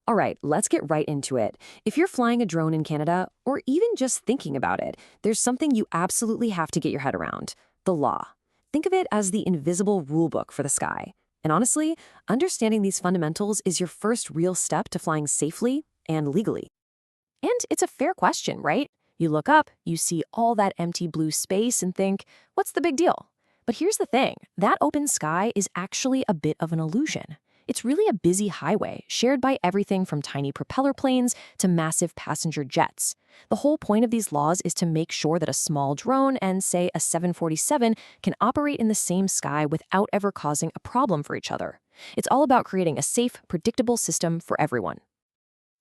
All right, let's get right into it. If you're flying a drone in Canada, or even just thinking about it, there's something you absolutely have to get your head around: the law. Think of it as the invisible rulebook for the sky. And honestly, understanding these fundamentals is your first real step to flying safely and legally. And it's a fair question, right? You look up, you see all that empty blue space and think, what's the big deal? But here's the thing, that open sky is actually a bit of an illusion. It's really a busy highway, shared by everything from tiny propeller planes to massive passenger jets. The whole point of these laws is to make sure that a small drone and, say, a 747 can operate in the same sky without ever causing a problem for each other. It's all about creating a safe, predictable system for everyone.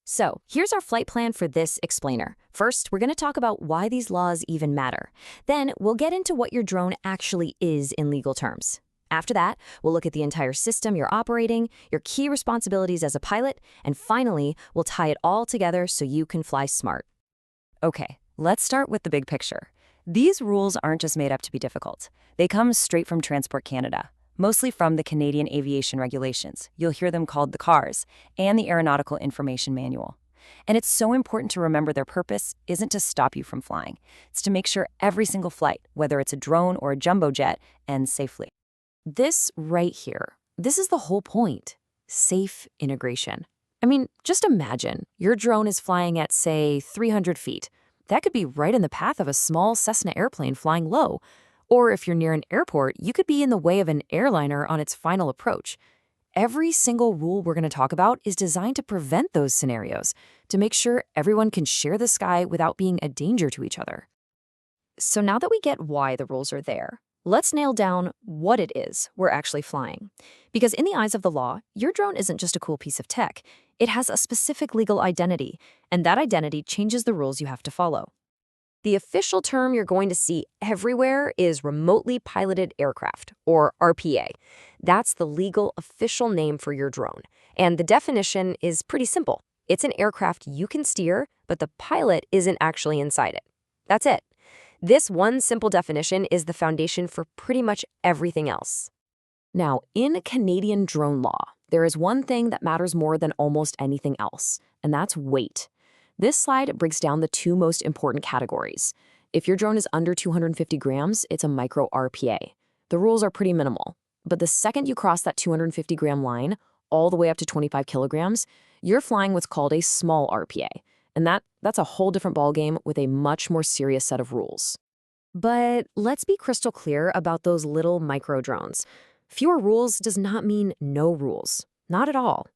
So, here's our flight plan for this explainer. First, we're going to talk about why these laws even matter. Then, we'll get into what your drone actually is in legal terms. After that, we'll look at the entire system you're operating, your key responsibilities as a pilot, and finally, we'll tie it all together so you can fly smart. Okay, let's start with the big picture. These rules aren't just made up to be difficult. They come straight from Transport Canada, mostly from the Canadian Aviation Regulations. You'll hear them called the CARs, and the Aeronautical Information Manual. And it's so important to remember their purpose isn't to stop you from flying. It's to make sure every single flight, whether it's a drone or a jumbo jet, ends safely. This right here, this is the whole point: safe integration. I mean, just imagine your drone is flying at, say, 300 feet. That could be right in the path of a small Cessna airplane flying low. Or if you're near an airport, you could be in the way of an airliner on its final approach. Every single rule we're going to talk about is designed to prevent those scenarios, to make sure everyone can share the sky without being a danger to each other. So now that we get why the rules are there, let's nail down what it is we're actually flying. Because in the eyes of the law, your drone isn't just a cool piece of tech. It has a specific legal identity, and that identity changes the rules you have to follow. The official term you're going to see everywhere is remotely piloted aircraft, or RPA. That's the legal official name for your drone. And the definition is pretty simple. It's an aircraft you can steer, but the pilot isn't actually inside it. That's it. This one simple definition is the foundation for pretty much everything else. Now, in Canadian drone law, there is one thing that matters more than almost anything else, and that's weight. This slide breaks down the two most important categories. If your drone is under 250 grams, it's a micro RPA. The rules are pretty minimal, but the second you cross that 250-gram line, all the way up to 25 kilograms, you're flying what's called a small RPA. And that's a whole different ballgame with a much more serious set of rules. But let's be crystal clear about those little micro drones. Fewer rules does not mean no rules. Not at all.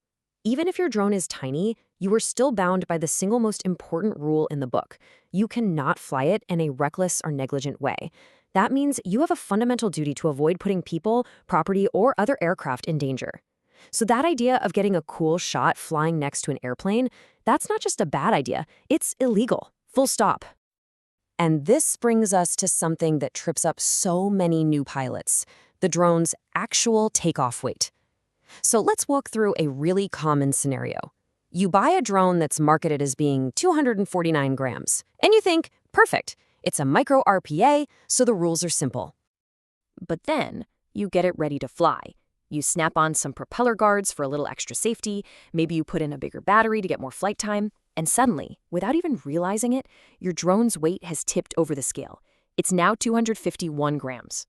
Even if your drone is tiny, you are still bound by the single most important rule in the book. You cannot fly it in a reckless or negligent way. That means you have a fundamental duty to avoid putting people, property, or other aircraft in danger. So that idea of getting a cool shot flying next to an airplane, that's not just a bad idea, it's illegal. Full stop. And this brings us to something that trips up so many new pilots: the drone's actual takeoff weight. So let's walk through a really common scenario. You buy a drone that's marketed as being 249 grams, and you think, perfect, it's a micro RPA, so the rules are simple. But then, you get it ready to fly. You snap on some propeller guards for a little extra safety, maybe you put in a bigger battery to get more flight time, and suddenly, without even realizing it, your drone's weight has tipped over the scale. It's now 251 grams.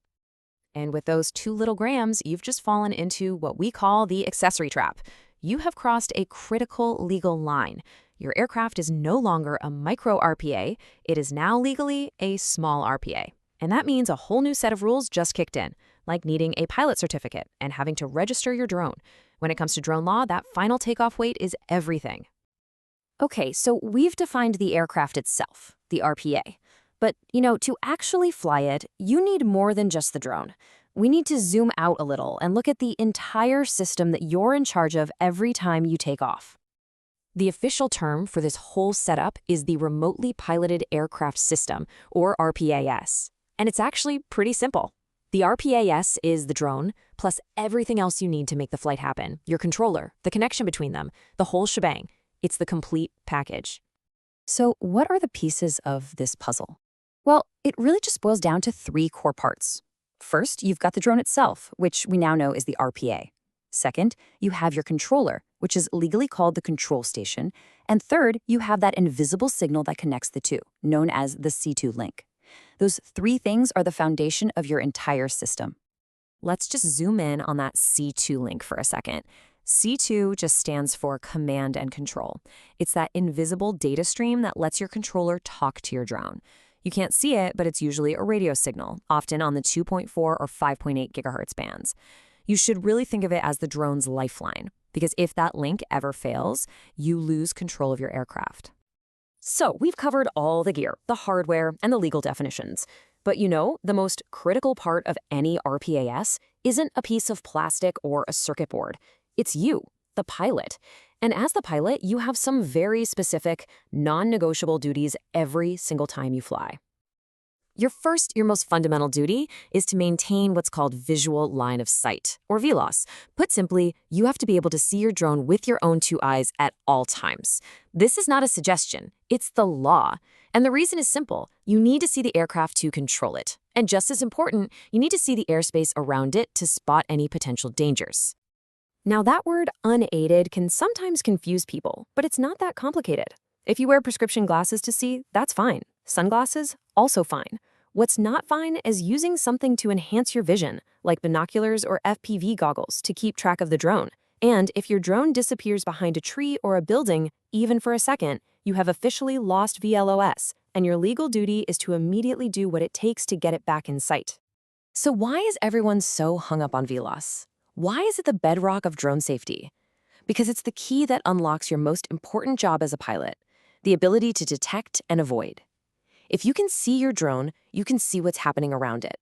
And with those 2 little grams, you've just fallen into what we call the accessory trap. You have crossed a critical legal line. Your aircraft is no longer a micro RPA, it is now legally a small RPA. And that means a whole new set of rules just kicked in, like needing a pilot certificate and having to register your drone. When it comes to drone law, that final takeoff weight is everything. Okay, so we've defined the aircraft itself, the RPA. But, to actually fly it, you need more than just the drone. We need to zoom out a little and look at the entire system that you're in charge of every time you take off. The official term for this whole setup is the Remotely Piloted Aircraft System, or RPAS. And it's actually pretty simple. The RPAS is the drone, plus everything else you need to make the flight happen: your controller, the connection between them, the whole shebang. It's the complete package. So what are the pieces of this puzzle? Well, it really just boils down to 3 core parts. First, you've got the drone itself, which we now know is the RPA. Second, you have your controller, which is legally called the control station. And third, you have that invisible signal that connects the two, known as the C2 link. Those three things are the foundation of your entire system. Let's just zoom in on that C2 link for a second. C2 just stands for command and control. It's that invisible data stream that lets your controller talk to your drone. You can't see it, but it's usually a radio signal, often on the 2.4 or 5.8 gigahertz bands. You should really think of it as the drone's lifeline, because if that link ever fails, you lose control of your aircraft. So we've covered all the gear, the hardware, and the legal definitions. But the most critical part of any RPAS isn't a piece of plastic or a circuit board. It's you, the pilot. And as the pilot, you have some very specific, non-negotiable duties every single time you fly. Your most fundamental duty is to maintain what's called visual line of sight, or VLOS. Put simply, you have to be able to see your drone with your own two eyes at all times. This is not a suggestion, it's the law. And the reason is simple. You need to see the aircraft to control it. And just as important, you need to see the airspace around it to spot any potential dangers. Now, that word unaided can sometimes confuse people, but it's not that complicated. If you wear prescription glasses to see, that's fine. Sunglasses, also fine. What's not fine is using something to enhance your vision, like binoculars or FPV goggles, to keep track of the drone. And if your drone disappears behind a tree or a building, even for a second, you have officially lost VLOS, and your legal duty is to immediately do what it takes to get it back in sight. So why is everyone so hung up on VLOS? Why is it the bedrock of drone safety? Because it's the key that unlocks your most important job as a pilot, the ability to detect and avoid. If you can see your drone, you can see what's happening around it.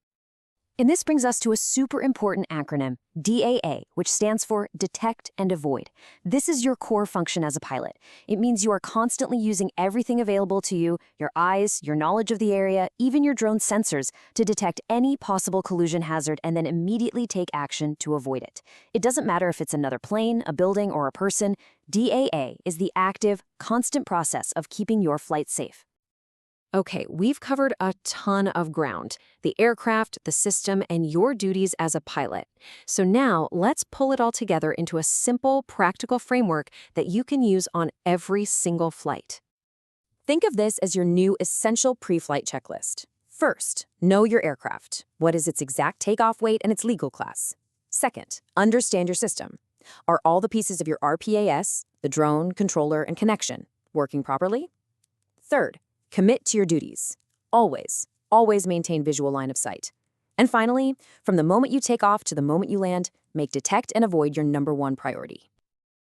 And this brings us to a super important acronym, DAA, which stands for Detect and Avoid. This is your core function as a pilot. It means you are constantly using everything available to you, your eyes, your knowledge of the area, even your drone sensors, to detect any possible collision hazard and then immediately take action to avoid it. It doesn't matter if it's another plane, a building, or a person. DAA is the active, constant process of keeping your flight safe. Okay, we've covered a ton of ground, the aircraft, the system, and your duties as a pilot. So now let's pull it all together into a simple, practical framework that you can use on every single flight. Think of this as your new essential pre-flight checklist. First, know your aircraft. What is its exact takeoff weight and its legal class? Second, understand your system. Are all the pieces of your RPAS, the drone, controller, and connection, working properly? Third, commit to your duties. Always maintain visual line of sight. And finally, from the moment you take off to the moment you land, make detect and avoid your #1 priority.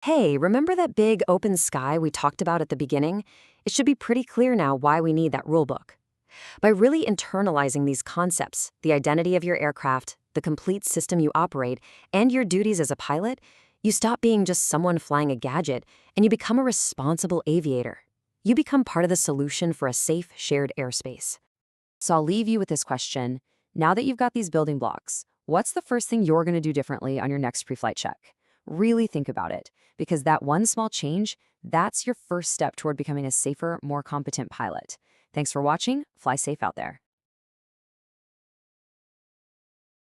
Hey, remember that big open sky we talked about at the beginning? It should be pretty clear now why we need that rulebook. By really internalizing these concepts, the identity of your aircraft, the complete system you operate, and your duties as a pilot, you stop being just someone flying a gadget and you become a responsible aviator. You become part of the solution for a safe, shared airspace. So I'll leave you with this question. Now that you've got these building blocks, what's the first thing you're going to do differently on your next pre-flight check? Really think about it, because that one small change, that's your first step toward becoming a safer, more competent pilot. Thanks for watching. Fly safe out there.